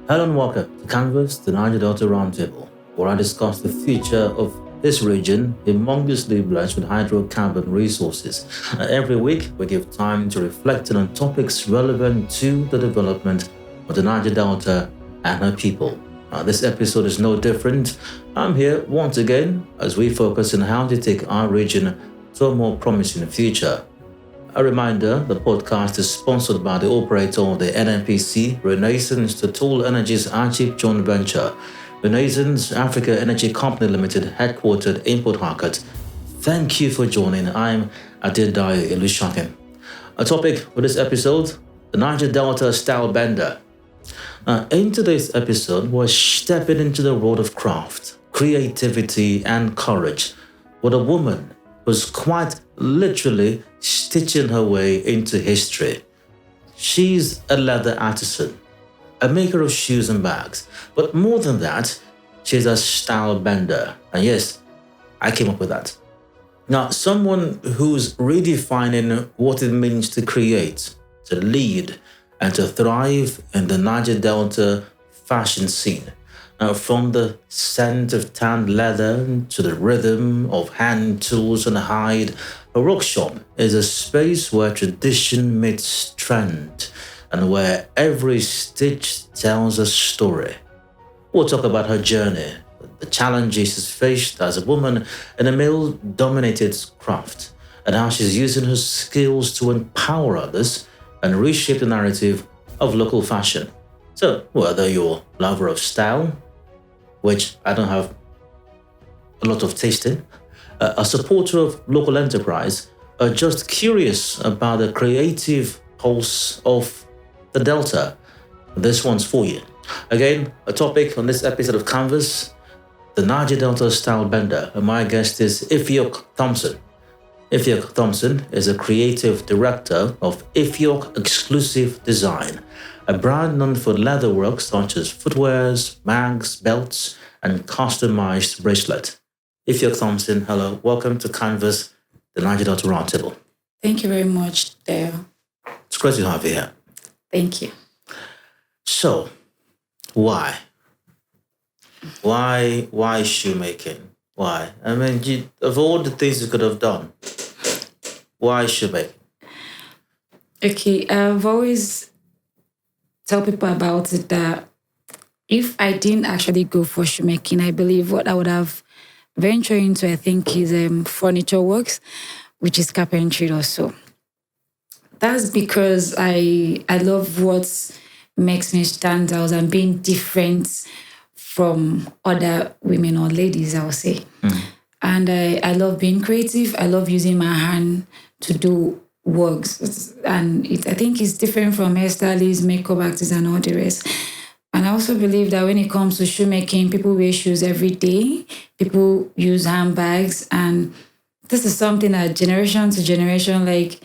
Hello and welcome to Canvas, the Niger-Delta Roundtable, where I discuss the future of this region, humongously blessed with hydrocarbon resources. Every week, we give time to reflect on topics relevant to the development of the Niger-Delta and her people. This episode is no different. I'm here once again as we focus on how to take our region to a more promising future. A reminder, the podcast is sponsored by the operator of the NNPC, Renaissance Total Energy's Archip joint venture, Renaissance Africa Energy Company Limited, headquartered in Port Harcourt. Thank you for joining. I'm Adedayo Ilushakin. A topic for this episode, the Niger-Delta Style-Bender. In today's episode, we're stepping into the world of craft, creativity, and courage with a woman who's quite literally stitching her way into history. She's a leather artisan, a maker of shoes and bags, but more than that, she's a style bender. And yes, I came up with that. Now, someone who's redefining what it means to create, to lead, and to thrive in the Niger-Delta fashion scene. From the scent of tanned leather to the rhythm of hand tools and hide, a workshop is a space where tradition meets trend and where every stitch tells a story. We'll talk about her journey, the challenges she's faced as a woman in a male-dominated craft, and how she's using her skills to empower others and reshape the narrative of local fashion. So, whether you're a lover of style, which I don't have a lot of taste in, a supporter of local enterprise, or just curious about the creative pulse of the Delta, this one's for you. Again, a topic on this episode of Canvas, the Niger-Delta Style-Bender, and my guest is Ifiok Thompson. Ifiok Thompson is a creative director of Ifiok Exclusive Design, a brand known for leatherwork such as footwears, bags, belts, and customized bracelet. Ifiok Thompson, hello. Welcome to Canvas, the Niger-Delta Roundtable. Thank you very much, Dale. It's great to have you here. Thank you. So, why? Why shoemaking? Why? I mean, of all the things you could have done, why shoemaking? Okay, I've always tell people about it that if I didn't actually go for shoemaking, I believe what I would have ventured into, I think, is furniture works, which is carpentry also. That's because I love what makes me stand out and being different from other women or ladies, I would say. And I love being creative. I love using my hand to do works. And I think it's different from hairstylists, makeup artists, and all the rest. And I also believe that when it comes to shoemaking, people wear shoes every day. People use handbags. And this is something that generation to generation, like,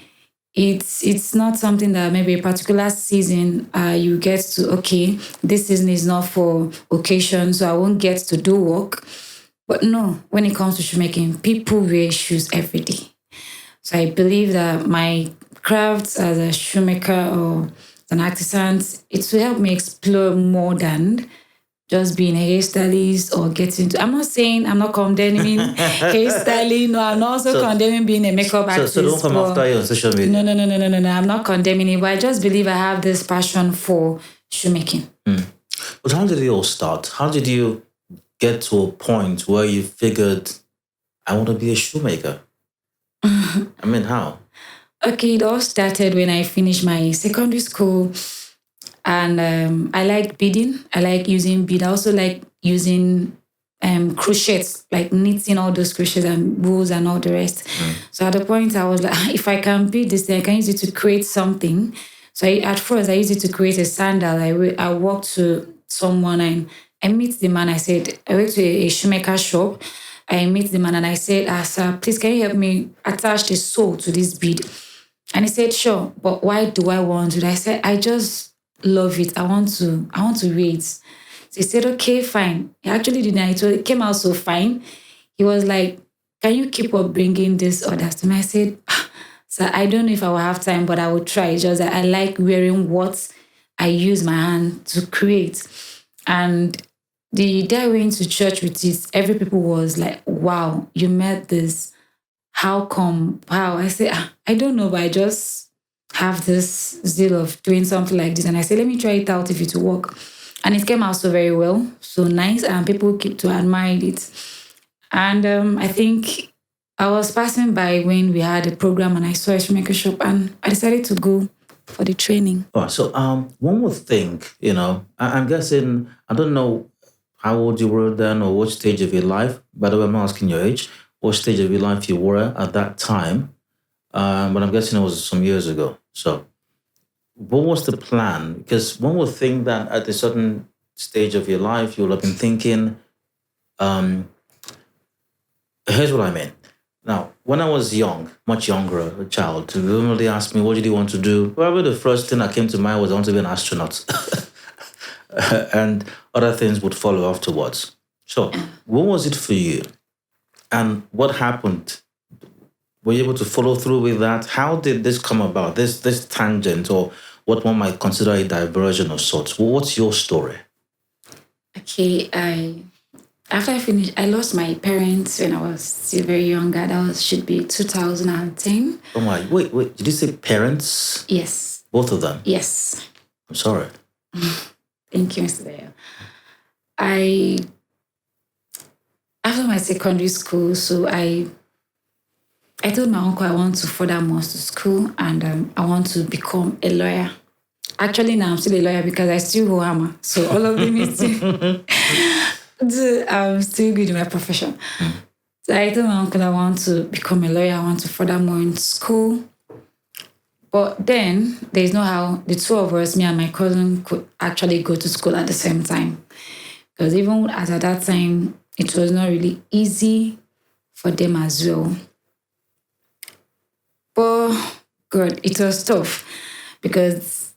it's not something that maybe a particular season you get to, okay, this season is not for occasion, so I won't get to do work. But no, when it comes to shoemaking, people wear shoes every day. So I believe that my craft as a shoemaker or an artisan, it will help me explore more than just being a hairstylist or getting to... I'm not saying I'm not condemning hairstyling. No, I'm not also condemning being a makeup artist. So don't come after you on social media. No. I'm not condemning it, but I just believe I have this passion for shoemaking. But how did it all start? How did you get to a point where you figured, I want to be a shoemaker? I mean, how? Okay, it all started when I finished my secondary school. And I like beading. I like using bead. I also like using crochets, like knitting all those crochets and wool and all the rest. So at the point I was like, if I can bead this thing, I can use it to create something. So at first I used it to create a sandal. I walked to someone and I meet the man. I went to a shoemaker shop. I meet the man and I said, sir, please can you help me attach the sole to this bead? And he said, sure, but why do I want to? I said, I just love it. I want to wear it. So he said, okay, fine. He actually did that. It came out so fine. He was like, can you keep up bringing this orders to me? I said, so I don't know if I will have time, but I will try. It's just that I like wearing what I use my hand to create. And the day I went to church with it, every people was like, wow, you made this. How come? How? I say, I don't know, but I just have this zeal of doing something like this. And I say, let me try it out if it will work. And it came out so very well, so nice, and people keep to admire it. And I think I was passing by when we had a program and I saw a shoemaker shop and I decided to go for the training. All right. So one more thing, I'm guessing, I don't know how old you were then or what stage of your life. By the way, I'm not asking your age. What stage of your life you were at that time. But I'm guessing it was some years ago. So what was the plan? Because one would think that at a certain stage of your life, you will have been thinking, here's what I mean. Now, when I was young, much younger, a child, somebody asked me, what did you want to do? Probably the first thing that came to mind was I want to be an astronaut. And other things would follow afterwards. So what was it for you? And what happened? Were you able to follow through with that? How did this come about, this tangent, or what one might consider a diversion of sorts? What's your story? Okay, after I finished, I lost my parents when I was still very young. That should be 2010. Oh my, wait, did you say parents? Yes. Both of them? Yes. I'm sorry. Thank you, Mr. Dale. After my secondary school, so I told my uncle I want to further more to school and I want to become a lawyer. Actually, now I'm still a lawyer because I still hold hammer. So all of them is I'm still good in my profession. So I told my uncle I want to become a lawyer. I want to further more in school. But then there's no how the two of us, me and my cousin, could actually go to school at the same time. Because even at that time, it was not really easy for them as well. But God, it was tough because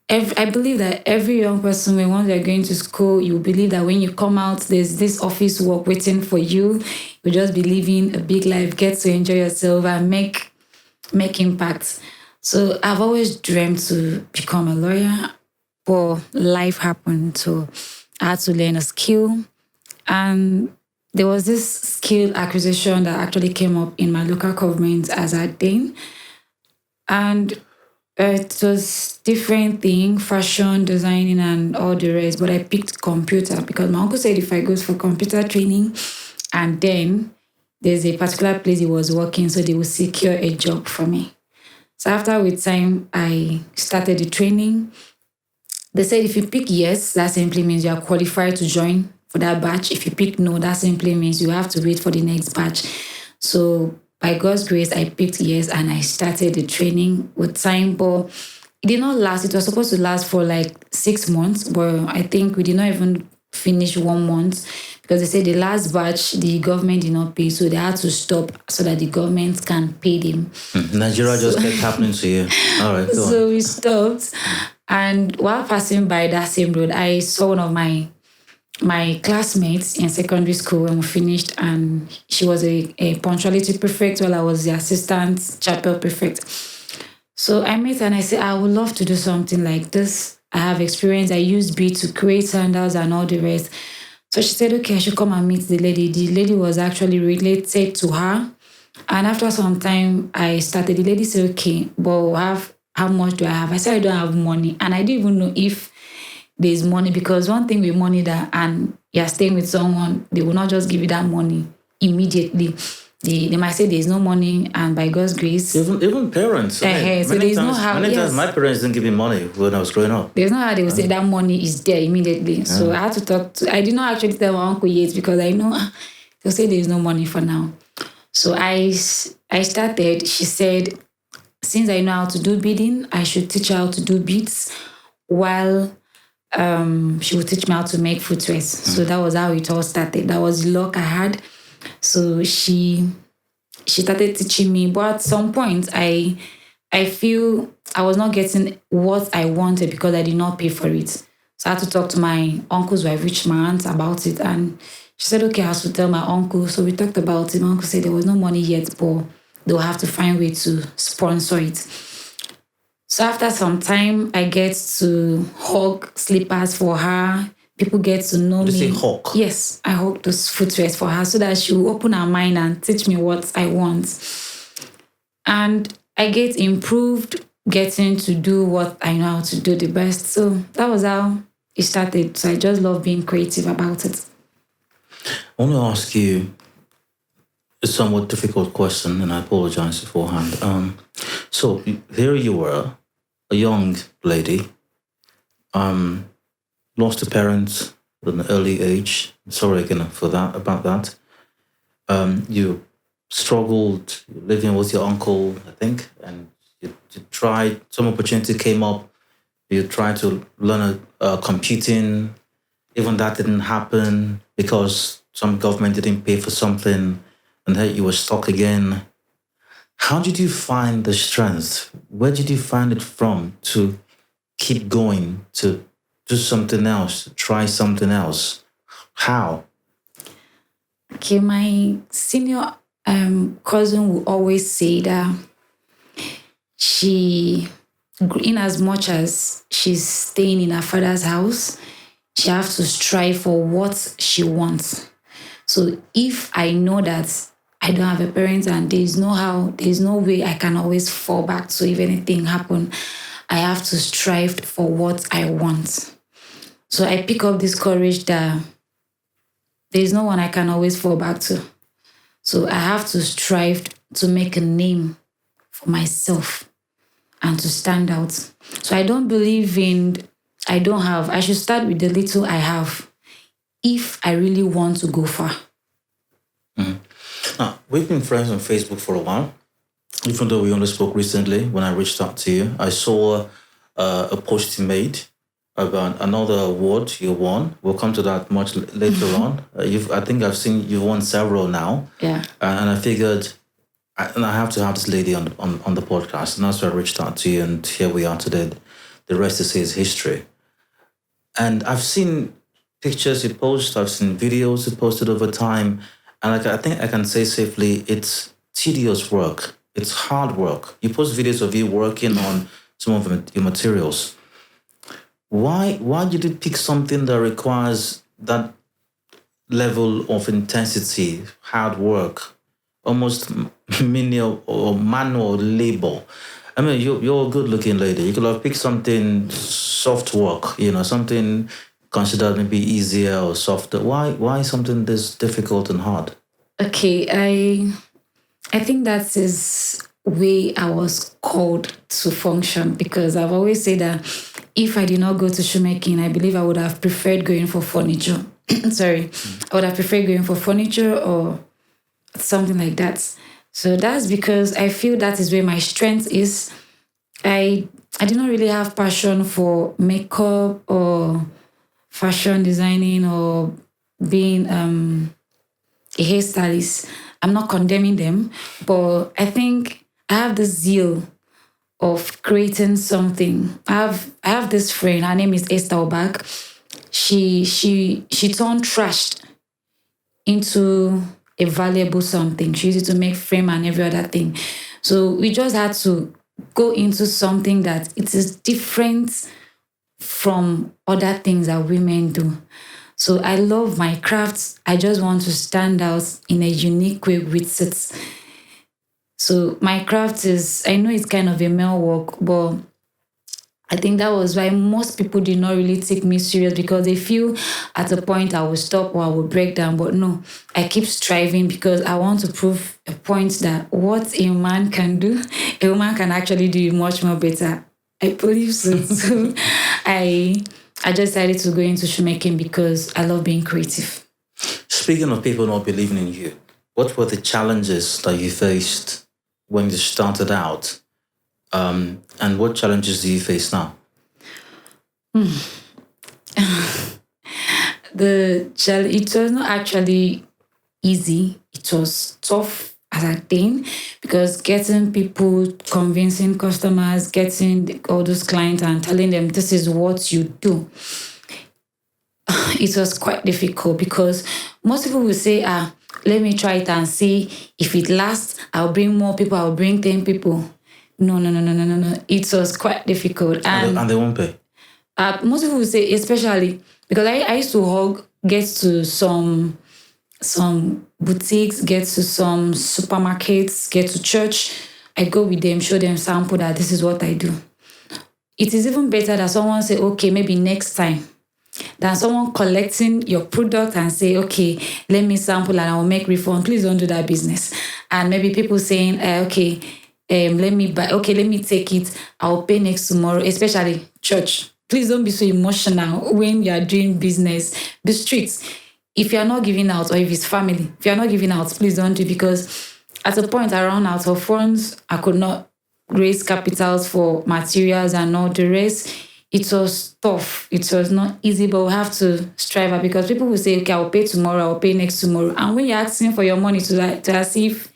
I believe that every young person, when once they're going to school, you believe that when you come out, there's this office work waiting for you. You just be living a big life, get to enjoy yourself and make impact. So I've always dreamed to become a lawyer, but life happened. So I had to learn a skill. And there was this skill acquisition that actually came up in my local government as a Dane. And it was different thing, fashion, designing, and all the rest. But I picked computer because my uncle said if I go for computer training, and then there's a particular place he was working, so they will secure a job for me. So after with time, I started the training. They said if you pick yes, that simply means you are qualified to join for that batch. If you pick no, that simply means you have to wait for the next batch. So by God's grace, I picked yes and I started the training with time, but it did not last. It was supposed to last for like 6 months, but I think we did not even finish 1 month because they said the last batch, the government did not pay, so they had to stop so that the government can pay them. Nigeria just kept happening to you. All right, go on. So we stopped. And while passing by that same road, I saw one of my classmates in secondary school when we finished, and she was a punctuality prefect while I was the assistant chapel prefect. So I met her and I said, I would love to do something like this. I have experience. I used bead to create sandals and all the rest. So she said, okay, I should come and meet the lady. The lady was actually related to her. And after some time, I started. The lady said, okay, but how much do I have? I said, I don't have money. And I didn't even know if there's money, because one thing with money and you're staying with someone, they will not just give you that money immediately. They might say there's no money, and by God's grace, even parents. So there's no how. Many times my parents didn't give me money when I was growing up. There's no how they will say that money is there immediately. So I had to talk to. I did not actually tell my uncle yet because I know they'll say there's no money for now. So I started. She said, since I know how to do beading, I should teach her how to do beads, while she would teach me how to make footwear. So that was how it all started. That was the luck I had. So she started teaching me, but at some point I feel I was not getting what I wanted because I did not pay for it. So I had to talk to my uncle's wife, which my aunt, about it, and she said, okay, I have to tell my uncle. So we talked about it. My uncle said there was no money yet, but they'll have to find a way to sponsor it. So after some time, I get to hawk slippers for her. People get to know me. Did you say hawk? Yes, I hawk those footwear for her so that she will open her mind and teach me what I want. And I get improved getting to do what I know how to do the best. So that was how it started. So I just love being creative about it. I want to ask you a somewhat difficult question, and I apologize beforehand. So here you were, a young lady, lost a parent at an early age. Sorry again about that. You struggled living with your uncle, I think, and you tried, some opportunity came up, you tried to learn computing, even that didn't happen because some government didn't pay for something, and then you were stuck again. How did you find the strength? Where did you find it from to keep going, to do something else, to try something else? How? Okay, my senior cousin will always say that in as much as she's staying in her father's house, she has to strive for what she wants. So if I know that I don't have a parent and there's no way I can always fall back to if anything happen, I have to strive for what I want. So I pick up this courage that there's no one I can always fall back to. So I have to strive to make a name for myself and to stand out. So I don't believe in, I should start with the little I have if I really want to go far. Mm-hmm. Now, we've been friends on Facebook for a while. Even though we only spoke recently, when I reached out to you, I saw a post you made about another award you won. We'll come to that much later on. I think I've seen you've won several now. Yeah. And I figured, I have to have this lady on the podcast, and that's why I reached out to you, and here we are today. The rest is history. And I've seen pictures you post, I've seen videos you posted over time, and I think I can say safely it's tedious work. It's hard work. You post videos of you working on some of your materials. Why did you pick something that requires that level of intensity, hard work, almost menial or manual labor? I mean, you're a good-looking lady. You could have picked something soft work, something considered maybe easier or softer. Why something this difficult and hard? Okay, I think that is way I was called to function, because I've always said that if I did not go to shoemaking, I believe I would have preferred going for furniture. Sorry, I would have preferred going for furniture or something like that. So that's because I feel that is where my strength is. I did not really have passion for makeup or fashion designing or being a hairstylist. I'm not condemning them, but I think I have the zeal of creating something. I have this friend. Her name is Esther Obak. She turned trash into a valuable something. She used it to make frame and every other thing. So we just had to go into something that it is different from other things that women do. So I love my crafts. I just want to stand out in a unique way with it. So my craft is, I know it's kind of a male work, but I think that was why most people did not really take me serious, because they feel at a point I will stop or I will break down. But no, I keep striving because I want to prove a point that what a man can do, a woman can actually do it much more better. I believe so. So I just decided to go into shoemaking because I love being creative. Speaking of people not believing in you, what were the challenges that you faced when you started out? And what challenges do you face now? It was not actually easy. It was tough as a thing, because getting people, convincing customers, getting all those clients and telling them this is what you do, it was quite difficult, because most people will say, let me try it and see if it lasts. I'll bring more people, I'll bring 10 people. No. It was quite difficult. And they won't pay. Most people will say, especially because I used to get to some boutiques, get to some supermarkets, get to church. I go with them, show them sample that this is what I do. It is even better that someone say, okay, maybe next time, than someone collecting your product and say, okay, let me sample and I will make refund. Please don't do that business. And maybe people saying, okay, let me take it. I'll pay next tomorrow, especially church. Please don't be so emotional when you are doing business. Be strict. If you are not giving out, or if it's family, if you are not giving out, please don't do it, because at a point I ran out of funds. I could not raise capitals for materials and all the rest. It was tough. It was not easy, but we have to strive it, because people will say, okay, I'll pay tomorrow, I'll pay next tomorrow. And when you're asking for your money to as if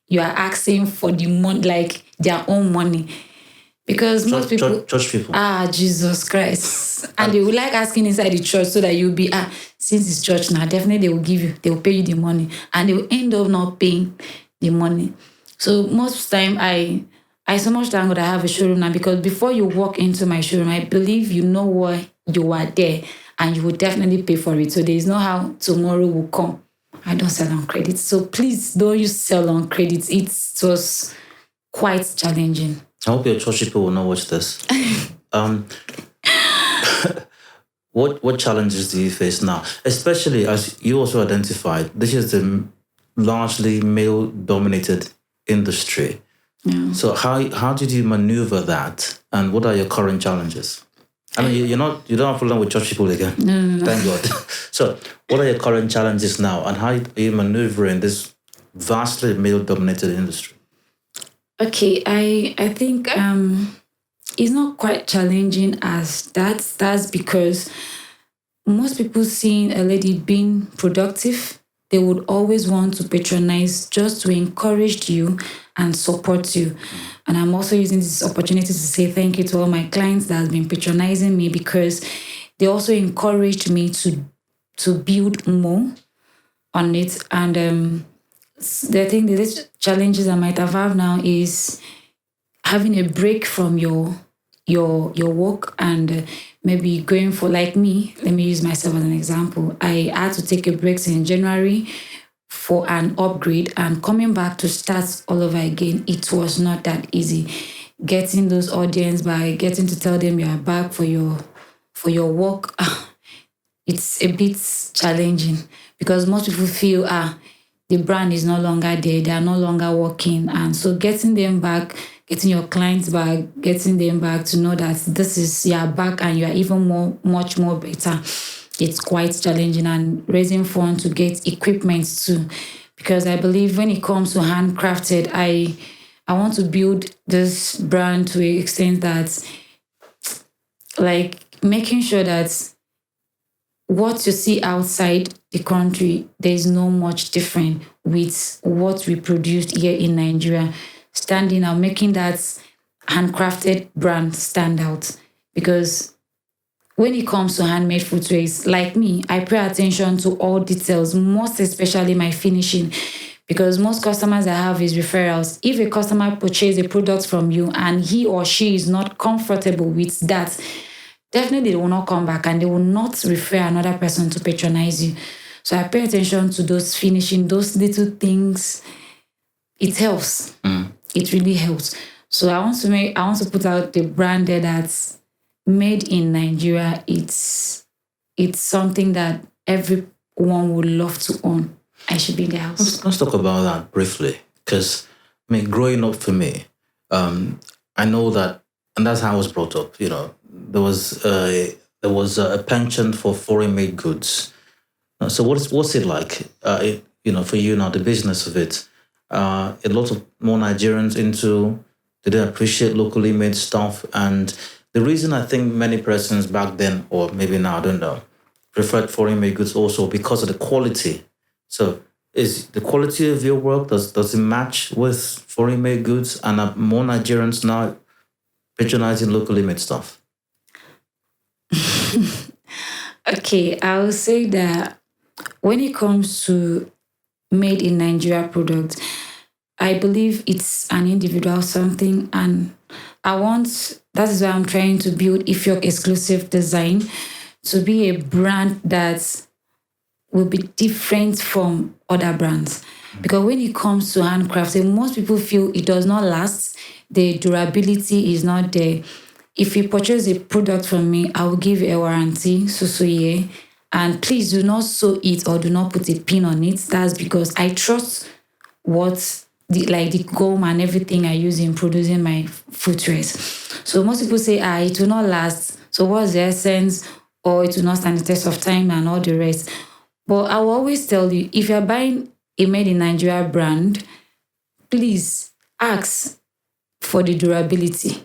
you are asking for the money, like their own money. Because most people... Church people. Jesus Christ. And they will like asking inside the church so that you'll be, since it's church now, definitely they will pay you the money. And they will end up not paying the money. So most time, I so much thank God I have a showroom now, because before you walk into my showroom, I believe you know why you are there and you will definitely pay for it. So there is no how tomorrow will come. I don't sell on credit. So please don't use sell on credit. It was quite challenging. I hope your church people will not watch this. What challenges do you face now? Especially as you also identified, this is the largely male-dominated industry. Yeah. So how did you maneuver that, and what are your current challenges? I mean, you don't have a problem with church people again. No. Thank God. So what are your current challenges now, and how are you maneuvering this vastly male-dominated industry? Okay, I think it's not quite challenging as that. That's because most people seeing a lady being productive, they would always want to patronize just to encourage you and support you. And I'm also using this opportunity to say thank you to all my clients that have been patronizing me, because they also encouraged me to build more on it. And the challenges I might have now is having a break from your work and maybe going for, like me, let me use myself as an example. I had to take a break in January for an upgrade, and coming back to start all over again, it was not that easy. Getting those audience by getting to tell them you are back for your work, it's a bit challenging, because most people feel the brand is no longer there, they are no longer working. And so getting them back, getting your clients back, getting them back to know that you are back and you are even much more better, it's quite challenging. And raising funds to get equipment too, because I believe when it comes to handcrafted, I want to build this brand to an extent that, like, making sure that what you see outside the country, there is no much different with what we produced here in Nigeria. Standing out, making that handcrafted brand stand out. Because when it comes to handmade footwear, like me, I pay attention to all details, most especially my finishing. Because most customers I have is referrals. If a customer purchases a product from you and he or she is not comfortable with that, definitely they will not come back and they will not refer another person to patronize you. So I pay attention to those finishing, those little things. It helps. It really helps. So I want to put out the brand there that's made in Nigeria. It's something that everyone would love to own. I should be in the house. Let's talk about that briefly, because growing up for me, I know that, and that's how I was brought up. There was a penchant for foreign-made goods. So what's it like? For you now, the business of it. A lot of more Nigerians they don't appreciate locally made stuff, and the reason I think many persons back then, or maybe now, I don't know, preferred foreign-made goods also because of the quality. So is the quality of your work, does it match with foreign-made goods, and are more Nigerians now patronizing locally made stuff? Okay, I will say that when it comes to made in Nigeria products, I believe it's an individual something, and that is why I'm trying to build Ifiok exclusive design to be a brand that will be different from other brands. Because when it comes to handcrafting, most people feel it does not last. The durability is not there. If you purchase a product from me, I will give you a warranty, so yeah. And please do not sew it or do not put a pin on it. That's because I trust what the gum and everything I use in producing my footwear. So most people say, it will not last. So what's the essence? Or it will not stand the test of time and all the rest. But I will always tell you, if you're buying a made in Nigeria brand, please ask for the durability.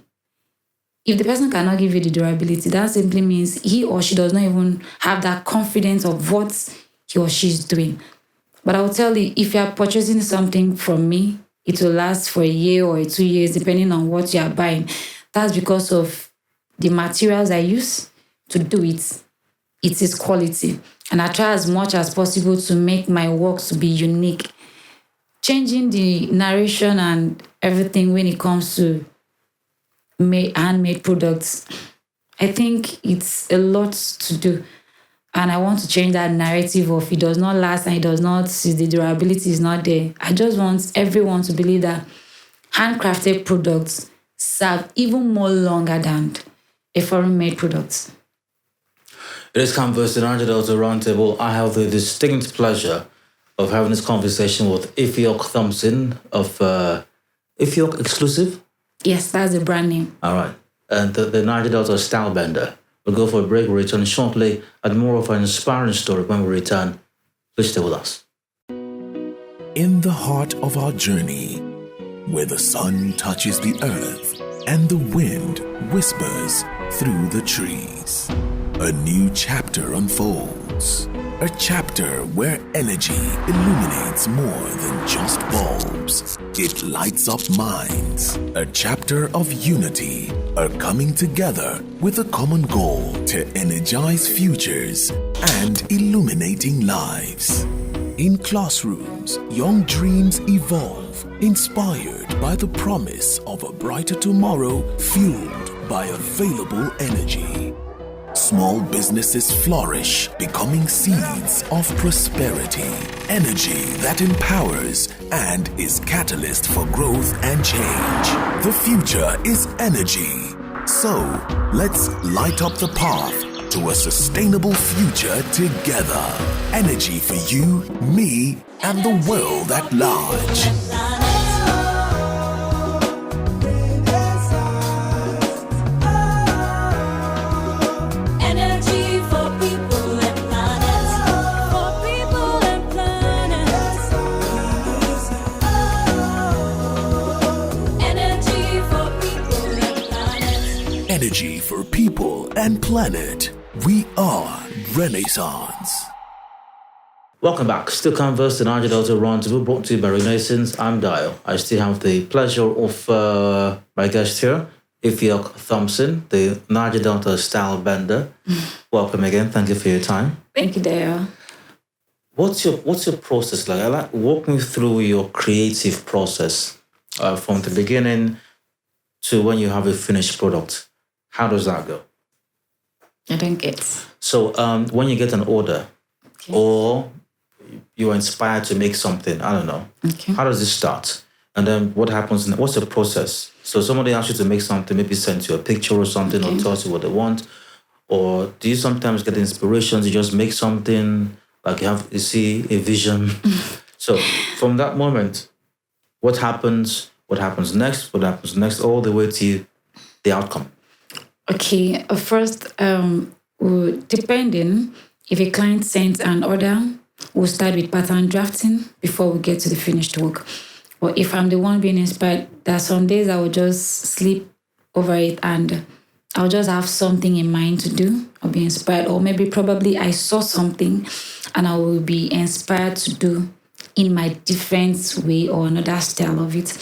If the person cannot give you the durability, that simply means he or she does not even have that confidence of what he or she is doing. But I will tell you, if you are purchasing something from me, it will last for a year or 2 years, depending on what you are buying. That's because of the materials I use to do it. It is quality. And I try as much as possible to make my works to be unique. Changing the narration and everything when it comes to handmade products, I think it's a lot to do. And I want to change that narrative of it does not last and the durability is not there. I just want everyone to believe that handcrafted products serve even more longer than a foreign-made product. It is Canvas, the Niger-Delta Roundtable. I have the distinct pleasure of having this conversation with Ifiok Thompson of Ifiok Exclusive. Yes, that's the brand name. All right. And the Niger-Delta Style-Bender. We'll go for a break. We'll return shortly and more of an inspiring story when we return. Please stay with us. In the heart of our journey, where the sun touches the earth and the wind whispers through the trees, a new chapter unfolds. A chapter where energy illuminates more than just bulbs. It lights up minds. A chapter of unity, a coming together with a common goal to energize futures and illuminating lives. In classrooms, young dreams evolve, inspired by the promise of a brighter tomorrow fueled by available energy. Small businesses flourish, becoming seeds of prosperity. Energy that empowers and is catalyst for growth and change. The future is energy. So, let's light up the path to a sustainable future together. Energy for you, me, and the world at large. Energy for people and planet. We are Renaissance. Welcome back. Still Canvas, the Niger-Delta Roundtable, brought to you by Renaissance. I'm Dio. I still have the pleasure of my guest here, Ifiok Thompson, the Niger-Delta Style-Bender. Welcome again. Thank you for your time. Thank you, Dio. What's your process like? Walk me through your creative process from the beginning to when you have a finished product. How does that go? I don't get. So when you get an order, okay, or you are inspired to make something, I don't know. Okay. How does this start? And then what happens? What's the process? So somebody asks you to make something, maybe send you a picture or something, okay, or tells you what they want. Or do you sometimes get inspirations? You just make something, like you see a vision. So from that moment, what happens? What happens next? What happens next? All the way to the outcome. Okay, first, depending if a client sends an order, we'll start with pattern drafting before we get to the finished work. Or if I'm the one being inspired, there are some days I will just sleep over it and I'll just have something in mind to do. I'll be inspired, or maybe probably I saw something and I will be inspired to do in my different way or another style of it.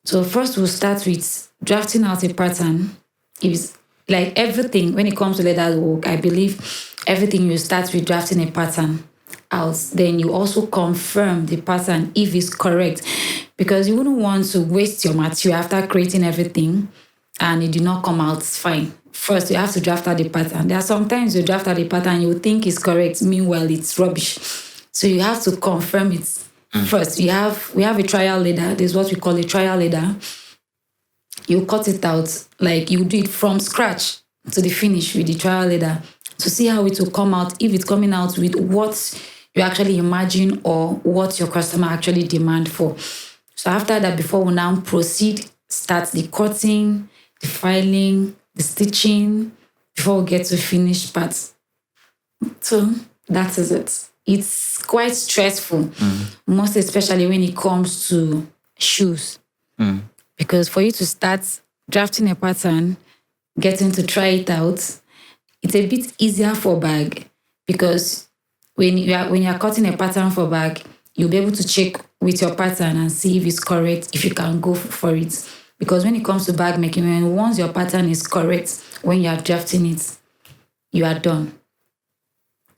So first we'll start with drafting out a pattern. It's like everything, when it comes to leather work, I believe everything you start with drafting a pattern out, then you also confirm the pattern if it's correct, because you wouldn't want to waste your material after creating everything and it did not come out fine. First, you have to draft out the pattern. There are sometimes you draft out the pattern, you think it's correct, meanwhile it's rubbish. So you have to confirm it first. We have a trial leader. This is what we call a trial leader. You cut it out, like you do it from scratch to the finish with the trial leader to see how it will come out, if it's coming out with what you actually imagine or what your customer actually demand for. So after that, before we now proceed, start the cutting, the filing, the stitching, before we get to finished parts. So that is it. It's quite stressful, most especially when it comes to shoes. Because for you to start drafting a pattern, getting to try it out, it's a bit easier for bag, because when you are cutting a pattern for bag, you'll be able to check with your pattern and see if it's correct, if you can go for it. Because when it comes to bag making, once your pattern is correct, when you are drafting it, you are done.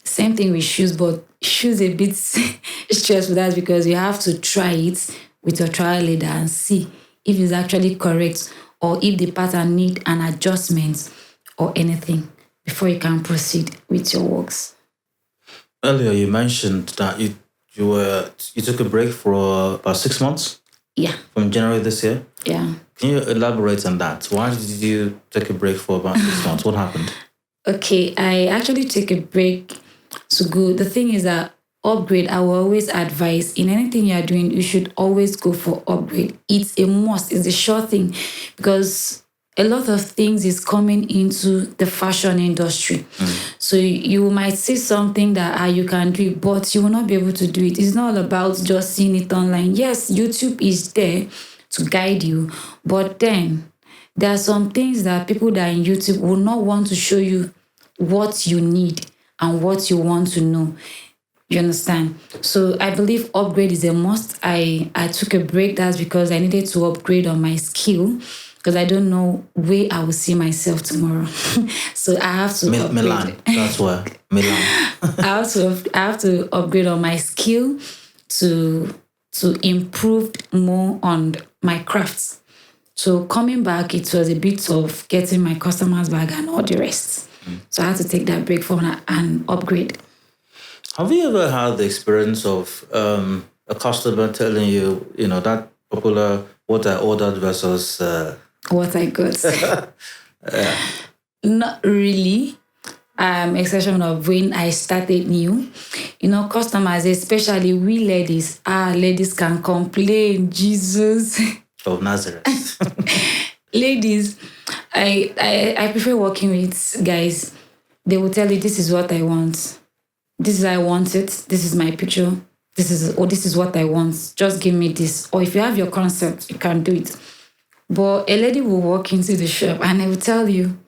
Same thing with shoes, but shoes a bit stressful. That's because you have to try it with your trial leader and see if it's actually correct or if the pattern need an adjustment or anything before you can proceed with your works. Earlier, you mentioned that you took a break for about 6 months. Yeah. From January this year. Yeah. Can you elaborate on that? Why did you take a break for about 6 months? What happened? Okay, I actually take a break to go. The thing is that upgrade, I will always advise in anything you are doing, you should always go for upgrade. It's a must. It's a sure thing, because a lot of things is coming into the fashion industry. So you might see something that you can do, but you will not be able to do it. It's not all about just seeing it online. Yes, YouTube is there to guide you, but then there are some things that people that are in YouTube will not want to show you what you need and what you want to know. You understand? So I believe upgrade is a must. I took a break. That's because I needed to upgrade on my skill, because I don't know where I will see myself tomorrow. So I have to upgrade. Milan. That's where Milan. I have to upgrade on my skill to improve more on my crafts. So coming back, it was a bit of getting my customers back and all the rest. So I had to take that break for an upgrade. Have you ever had the experience of a customer telling you, that popular what I ordered versus what I got? Not really. Exception of when I started new. Customers, especially we ladies, ladies can complain, Jesus. Of Nazareth. Ladies, I prefer working with guys. They will tell you, this is what I want. This is how I want it. This is my picture. This is what I want. Just give me this. Or if you have your concept, you can do it. But a lady will walk into the shop and I will tell you,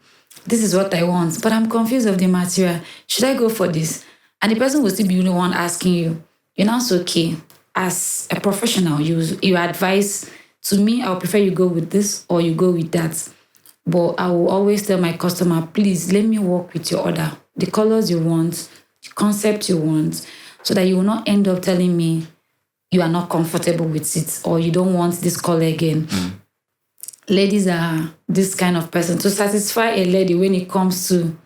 this is what I want, but I'm confused of the material. Should I go for this? And the person will still be the one asking you. It's okay. As a professional, you advise, to me, I would prefer you go with this or you go with that. But I will always tell my customer, please let me work with your order. The colors you want, the concept you want, so that you will not end up telling me you are not comfortable with it or you don't want this color again. Ladies are this kind of person. To satisfy a lady when it comes to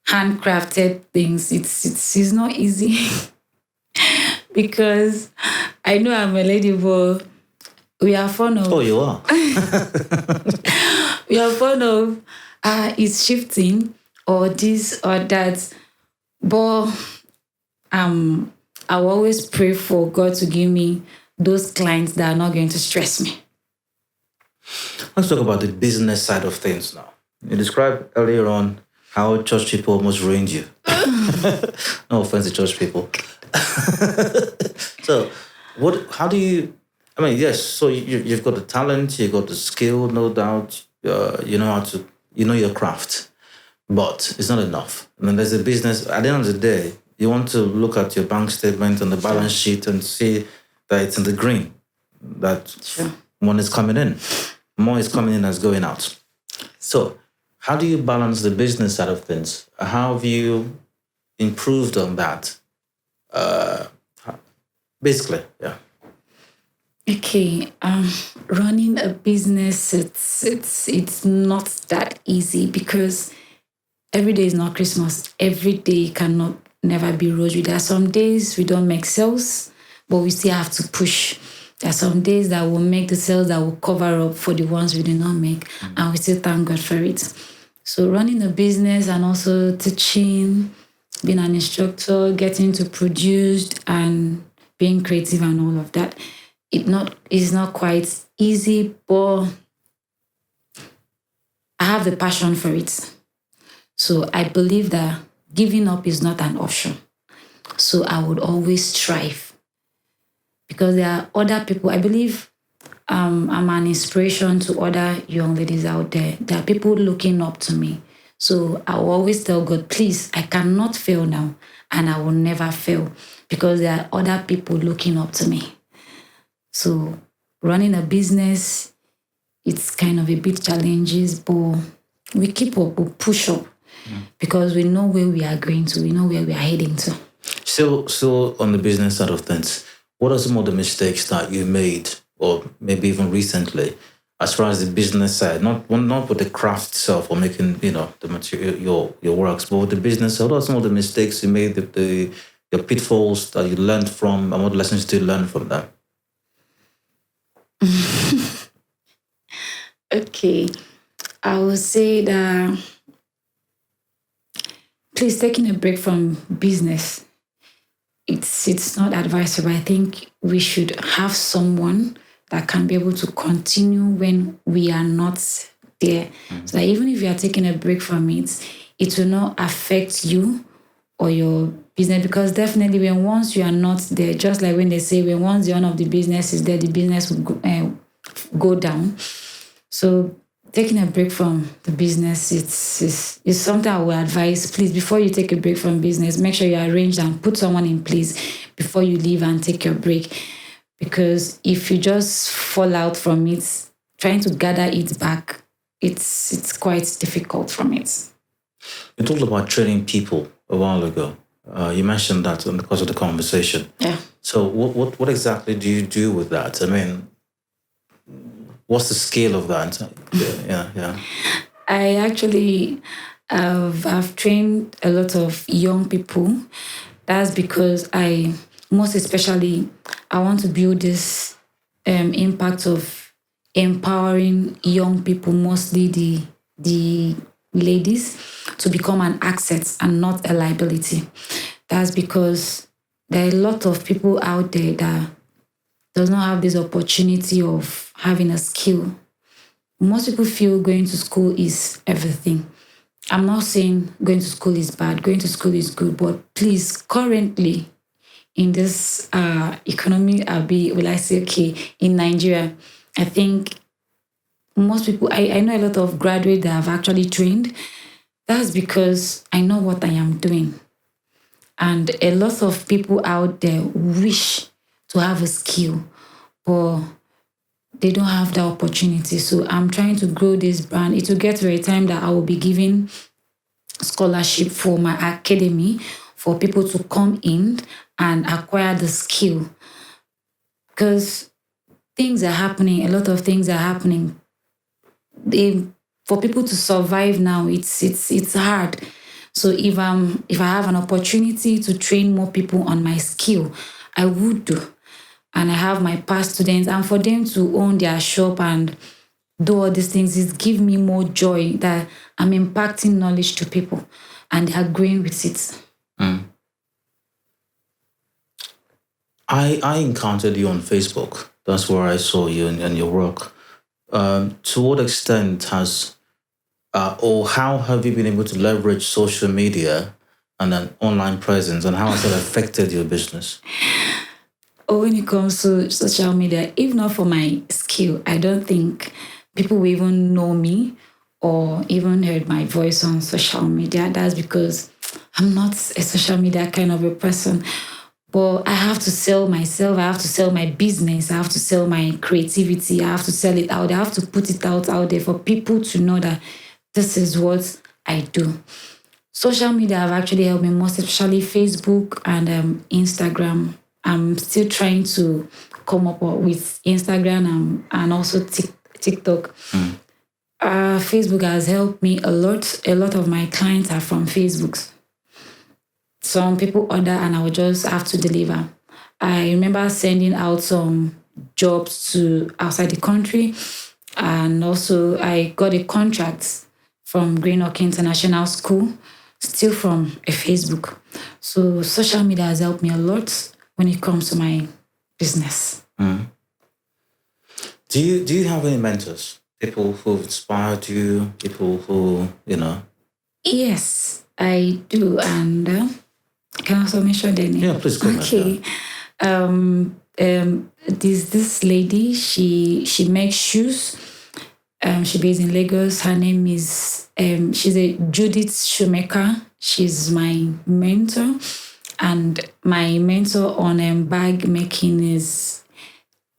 handcrafted things, it's not easy. Because I know I'm a lady, but we are fond of... Oh, you are? We are fond of it's shifting or this or that. But I will always pray for God to give me those clients that are not going to stress me. Let's talk about the business side of things now. You described earlier on how church people almost ruined you. No offense to church people. So, how do you... yes, so you've got the talent, you've got the skill, no doubt. You know your craft. But it's not enough. And then there's a business. At the end of the day, you want to look at your bank statement and the balance sheet and see that it's in the green. That money is coming in. More is coming in than is going out. So how do you balance the business side of things? How have you improved on that? Basically, yeah. Okay, running a business, it's not that easy because every day is not Christmas. Every day cannot never be rosy. There are some days we don't make sales, but we still have to push. There are some days that will make the sales that will cover up for the ones we did not make, and we still thank God for it. So running a business and also teaching, being an instructor, getting to produce and being creative and all of that, it's not quite easy, but I have the passion for it. So I believe that giving up is not an option. So I would always strive because there are other people. I believe I'm an inspiration to other young ladies out there. There are people looking up to me. So I will always tell God, please, I cannot fail now and I will never fail because there are other people looking up to me. So running a business, it's kind of a bit challenges, but we keep up, we push up because we know where we are going to, we know where we are heading to. Still on the business side of things, what are some of the mistakes that you made, or maybe even recently, as far as the business side, not with the craft itself or making, the material, your works, but with the business side? What are some of the mistakes you made, your pitfalls that you learned from, and what lessons did you learn from them? Okay, I would say that please taking a break from business. It's not advisable. I think we should have someone that can be able to continue when we are not there. So that even if you are taking a break from it, it will not affect you or your business, because definitely when once you are not there, just like when they say when once the owner of the business is there, the business will go down. So taking a break from the business, it's something I would advise. Please, before you take a break from business, make sure you arrange and put someone in place before you leave and take your break. Because if you just fall out from it, trying to gather it back, it's quite difficult from it. You talked about training people a while ago. You mentioned that in the course of the conversation. Yeah. So what exactly do you do with that? I mean, what's the scale of that? Yeah. I actually I've trained a lot of young people. That's because most especially, I want to build this impact of empowering young people, mostly the ladies, to become an asset and not a liability. That's because there are a lot of people out there that does not have this opportunity of having a skill. Most people feel going to school is everything. I'm not saying going to school is bad, going to school is good, but please, currently in this economy, in Nigeria, I think most people, I know a lot of graduates that have actually trained. That's because I know what I am doing. And a lot of people out there wish to have a skill, but they don't have the opportunity. So I'm trying to grow this brand. It will get to a time that I will be giving scholarship for my academy for people to come in and acquire the skill. Because things are happening, a lot of things are happening. For people to survive now, it's hard. So if I have an opportunity to train more people on my skill, I would do. And I have my past students, and for them to own their shop and do all these things, it gives me more joy that I'm impacting knowledge to people and they are growing with it. I encountered you on Facebook. That's where I saw you and your work. To what extent or how have you been able to leverage social media and an online presence, and how has that affected your business? When it comes to social media, if not for my skill, I don't think people will even know me or even heard my voice on social media. That's because I'm not a social media kind of a person. But I have to sell myself. I have to sell my business. I have to sell my creativity. I have to sell it out. I have to put it out there for people to know that this is what I do. social media have actually helped me most, especially Facebook and Instagram. I'm still trying to come up with Instagram and also TikTok. Facebook has helped me a lot. A lot of my clients are from Facebook. Some people order and I will just have to deliver. I remember sending out some jobs to outside the country, and also I got a contract from Greenock International School, still from a Facebook. So social media has helped me a lot when it comes to my business. Do you have any mentors? People who inspired you? People who, Yes, I do, and can I also mention their name? Yeah, please go ahead. Okay. This lady, she makes shoes. She based in Lagos. Her name is she's a Judith Shoemaker. She's my mentor, and my mentor on bag making is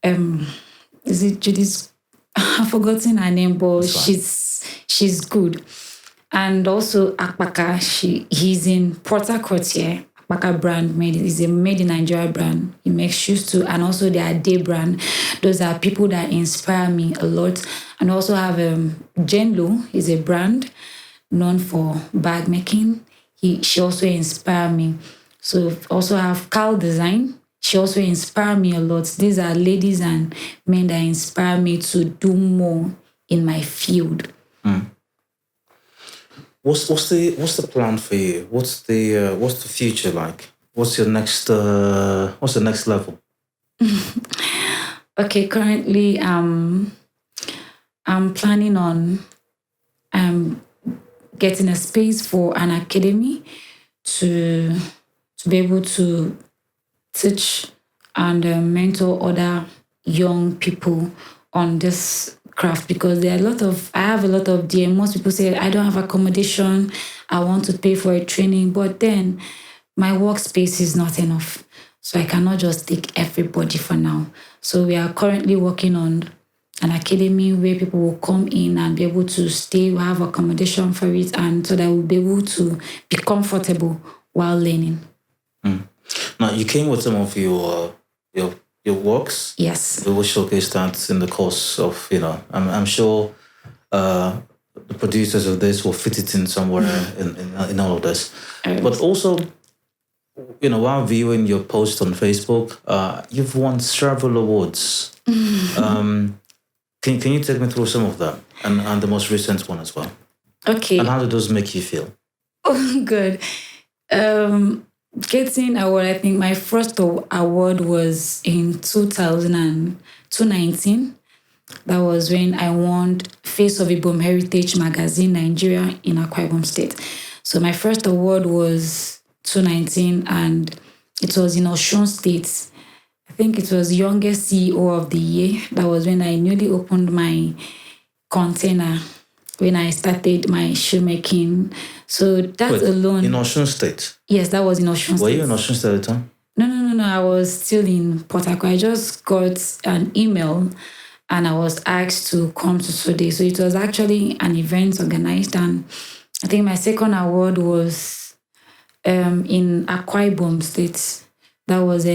it Judith? I've forgotten her name, but she's good. And also Akpaka, he's in Port Harcourt here. Akpaka brand is a made in Nigeria brand. He makes shoes too, and also their Day brand. Those are people that inspire me a lot. And also have Jenlo is a brand known for bag making. She also inspired me. So also have Carl Design. She also inspired me a lot. These are ladies and men that inspire me to do more in my field. What's the plan for you? What's the future like? What's the next level? Okay, currently I'm planning on getting a space for an academy to be able to teach and mentor other young people on this craft, because I have a lot of DM. Most people say, I don't have accommodation, I want to pay for a training, but then my workspace is not enough. So I cannot just take everybody for now. So we are currently working on an academy where people will come in and be able to stay, have accommodation for it, and so that we'll be able to be comfortable while learning. Now, you came with some of your works. Yes. We will showcase that in the course of, I'm sure the producers of this will fit it in somewhere in all of this. But also, while viewing your post on Facebook, you've won several awards. Can you take me through some of them and the most recent one as well? Okay. And how did those make you feel? Oh, good. Getting award, I think my first award was in 2019. That was when I won Face of Ibom Heritage Magazine, Nigeria, in Akwa Ibom State. So my first award was 2019, and it was in Osun State. I think it was Youngest CEO of the Year. That was when I newly opened my container, when I started my shoemaking. So that alone... In Osun State? Yes, that was in Osun State. Were you in Osun State at the time? No. I was still in Port Harcourt. I just got an email and I was asked to come to Sode. So it was actually an event organized. And I think my second award was in Akwa Ibom State. That was...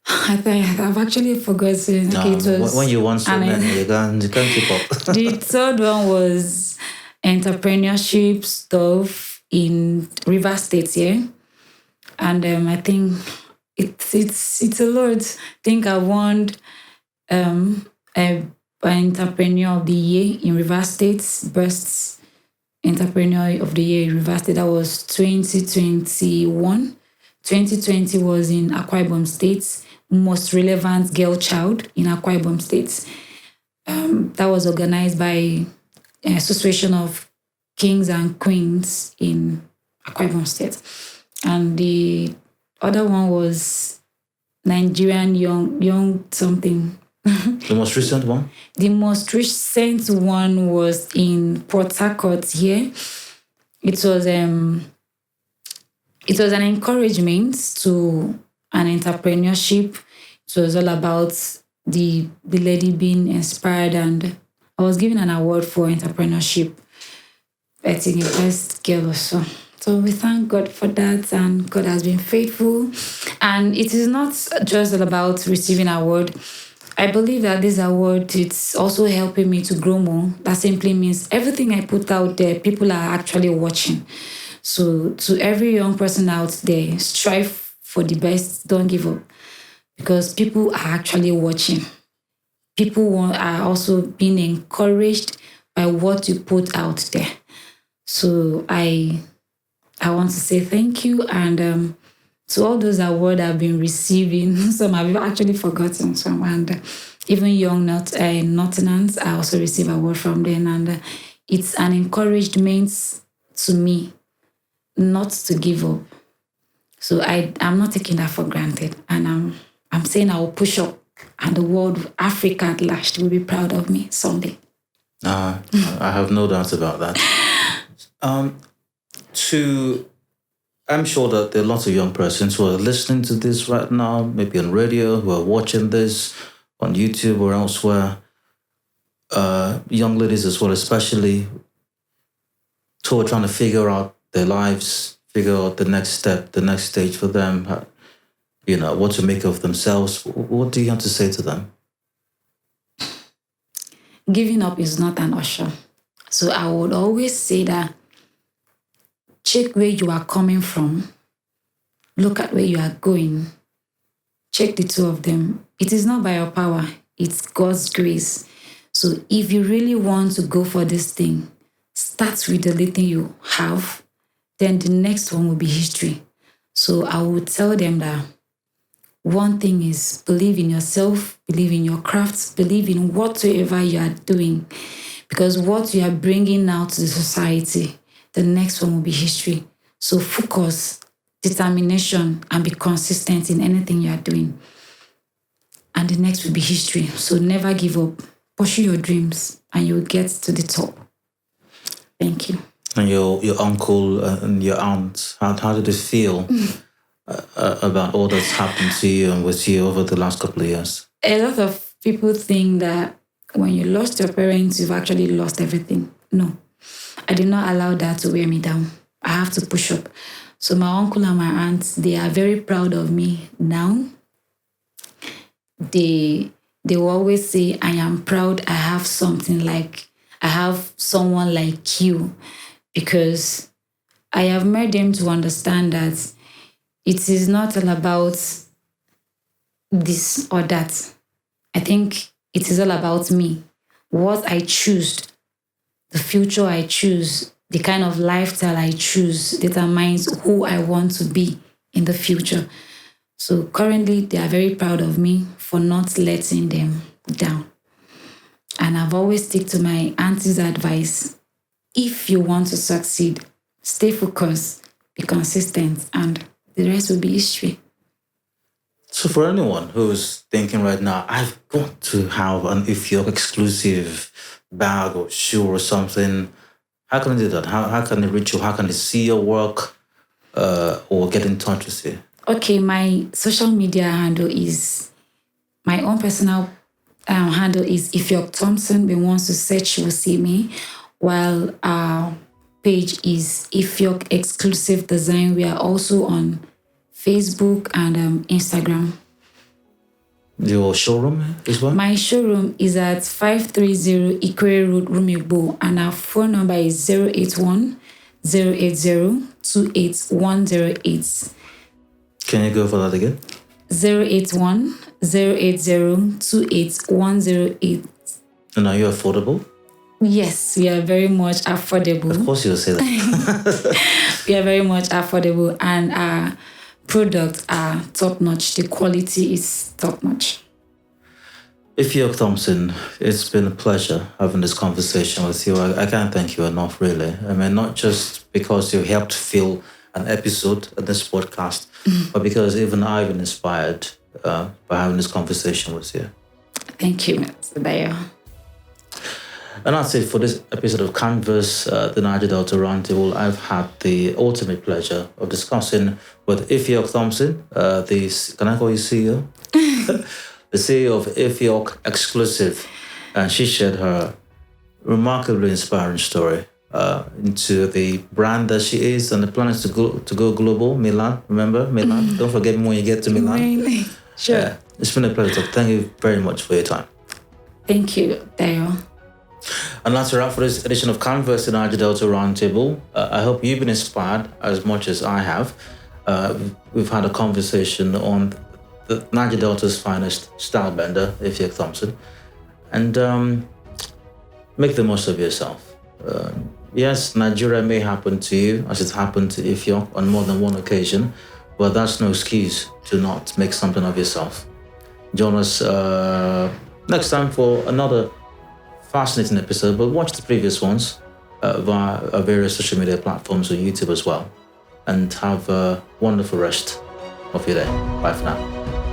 I think I've actually forgotten. No, okay, it was when you want so many, you can't keep up. The third one was entrepreneurship stuff in River State here. And I think it's a lot. I think I won an Entrepreneur of the Year in River State, Best Entrepreneur of the Year in River State. That was 2021. 2020 was in Akwa Ibom State, Most Relevant Girl Child in Akwa Ibom State. That was organized by an association of kings and queens in Akwa Ibom State. And the other one was Nigerian young something. The most recent one? The most recent one was in Port Harcourt here. It was an encouragement to an entrepreneurship. It was all about the lady being inspired, and I was given an award for entrepreneurship. betting a best girl or so. So we thank God for that, and God has been faithful. And it is not just all about receiving an award. I believe that this award, it's also helping me to grow more. That simply means everything I put out there, people are actually watching. So to every young person out there, strive for the best, don't give up. Because people are actually watching. People are also being encouraged by what you put out there. So I want to say thank you, and to all those awards I've been receiving. Some I've actually forgotten some, and even young Nottinghams, I also receive award from them, and it's an encouragement to me not to give up. So I'm not taking that for granted, and I'm saying I will push up, and the world, Africa at large, will be proud of me someday. I have no doubt about that. I'm sure that there are lots of young persons who are listening to this right now, maybe on radio, who are watching this on YouTube or elsewhere. Young ladies as well, especially, who are trying to figure out their lives, figure out the next step, the next stage for them, what to make of themselves. What do you have to say to them? Giving up is not an option. So I would always say that check where you are coming from. Look at where you are going. Check the two of them. It is not by your power. It's God's grace. So if you really want to go for this thing, start with the little you have. Then the next one will be history. So I would tell them that one thing is believe in yourself, believe in your crafts, believe in whatever you are doing. Because what you are bringing now to the society, the next one will be history. So focus, determination, and be consistent in anything you are doing. And the next will be history. So never give up. Pursue your dreams, and you'll get to the top. Thank you. And your uncle and your aunt, how did it feel about all that's happened to you and with you over the last couple of years? A lot of people think that when you lost your parents, you've actually lost everything. No. I did not allow that to wear me down. I have to push up. So my uncle and my aunt, they are very proud of me now. They will always say, I am proud I have I have someone like you, because I have made them to understand that it is not all about this or that. I think it is all about me. What I choose, the future I choose, the kind of lifestyle I choose determines who I want to be in the future. So currently, they are very proud of me for not letting them down. And I've always stick to my auntie's advice. If you want to succeed, stay focused, be consistent, and the rest will be history. So for anyone who's thinking right now, I've got to have an Ifiok exclusive bag or shoe or something, how can I do that? How can they reach you? How can they see your work or get in touch with you? Okay, my social media handle is, my own personal handle is Ifiok Thompson. When wants to search, you will see me. While our page is Ifiok Exclusive Design. We are also on Facebook and Instagram. Your showroom is what? My showroom is at 530 Ikwe Road, Rumigbo, and our phone number is 081 080 28108. Can you go for that again? 081 080 28108. And are you affordable? Yes, we are very much affordable. Of course you'll say that. We are very much affordable, and our products are top-notch. The quality is top-notch. Ifiok Thompson, it's been a pleasure having this conversation with you. I can't thank you enough, really. I mean, not just because you helped fill an episode of this podcast, but because even I've been inspired by having this conversation with you. Thank you, Mr. Bayo. And that's it for this episode of Canvas, the Niger-Delta Roundtable. I've had the ultimate pleasure of discussing with Ifiok Thompson, can I call you CEO? The CEO of Ifiok Exclusive. And she shared her remarkably inspiring story into the brand that she is, and the plan is to go global. Milan, remember Milan? Don't forget me when you get to Milan. Sure. Yeah, it's been a pleasure. Thank you very much for your time. Thank you, Dayo. And that's a wrap for this edition of Canvas, the Niger-Delta Roundtable. I hope you've been inspired as much as I have. We've had a conversation on the Niger-Delta's finest style-bender, Ifiok Thompson. And make the most of yourself. Yes, Nigeria may happen to you as it happened to Ifiok on more than one occasion, but that's no excuse to not make something of yourself. Join us next time for another fascinating episode, but watch the previous ones via our various social media platforms or YouTube as well. And have a wonderful rest of your day. Bye for now.